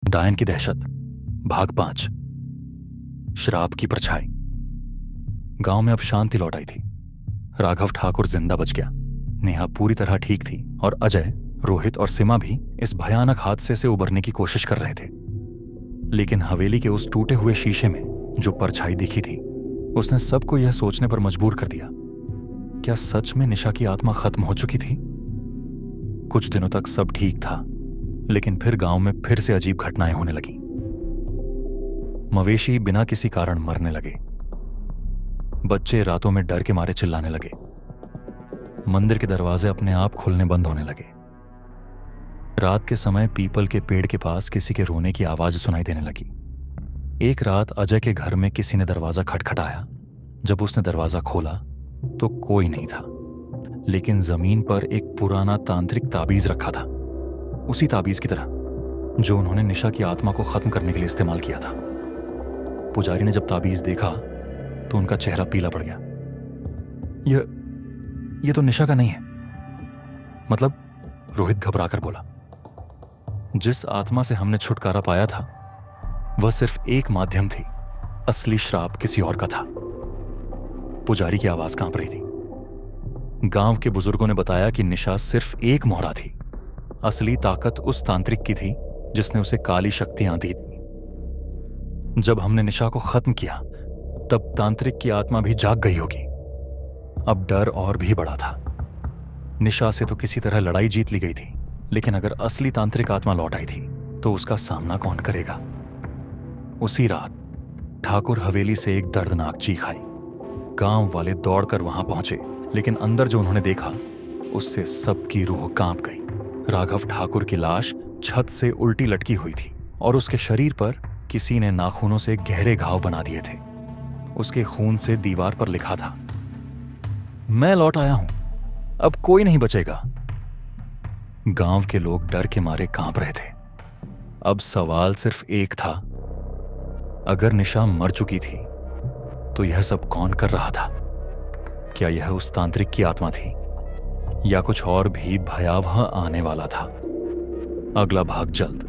डायन की दहशत, भाग 5। श्राप की परछाई। गांव में अब शांति लौट आई थी। राघव ठाकुर जिंदा बच गया, नेहा पूरी तरह ठीक थी और अजय, रोहित और सीमा भी इस भयानक हादसे से उबरने की कोशिश कर रहे थे। लेकिन हवेली के उस टूटे हुए शीशे में जो परछाई दिखी थी, उसने सबको यह सोचने पर मजबूर कर दिया, क्या सच में निशा की आत्मा खत्म हो चुकी थी? कुछ दिनों तक सब ठीक था, लेकिन फिर गांव में फिर से अजीब घटनाएं होने लगीं। मवेशी बिना किसी कारण मरने लगे, बच्चे रातों में डर के मारे चिल्लाने लगे, मंदिर के दरवाजे अपने आप खुलने बंद होने लगे। रात के समय पीपल के पेड़ के पास किसी के रोने की आवाज सुनाई देने लगी। एक रात अजय के घर में किसी ने दरवाजा खटखटाया। जब उसने दरवाजा खोला तो कोई नहीं था, लेकिन जमीन पर एक पुराना तांत्रिक ताबीज रखा था, उसी ताबीज की तरह जो उन्होंने निशा की आत्मा को खत्म करने के लिए इस्तेमाल किया था। पुजारी ने जब ताबीज देखा तो उनका चेहरा पीला पड़ गया। ये तो निशा का नहीं है। मतलब, रोहित घबराकर बोला, जिस आत्मा से हमने छुटकारा पाया था वह सिर्फ एक माध्यम थी, असली श्राप किसी और का था। पुजारी की आवाज कांप रही थी। गांव के बुजुर्गों ने बताया कि निशा सिर्फ एक मोहरा थी, असली ताकत उस तांत्रिक की थी जिसने उसे काली शक्तियां दी थी। जब हमने निशा को खत्म किया तब तांत्रिक की आत्मा भी जाग गई होगी। अब डर और भी बड़ा था। निशा से तो किसी तरह लड़ाई जीत ली गई थी, लेकिन अगर असली तांत्रिक आत्मा लौट आई थी तो उसका सामना कौन करेगा? उसी रात ठाकुर हवेली से एक दर्दनाक चीख आई। गांव वाले दौड़कर वहां पहुंचे, लेकिन अंदर जो उन्होंने देखा उससे सबकी रूह कांप गई। राघव ठाकुर की लाश छत से उल्टी लटकी हुई थी और उसके शरीर पर किसी ने नाखूनों से गहरे घाव बना दिए थे। उसके खून से दीवार पर लिखा था, मैं लौट आया हूं, अब कोई नहीं बचेगा। गांव के लोग डर के मारे कांप रहे थे। अब सवाल सिर्फ एक था, अगर निशा मर चुकी थी तो यह सब कौन कर रहा था? क्या यह उस तांत्रिक की आत्मा थी या कुछ और भी भयावह आने वाला था? अगला भाग जल्द।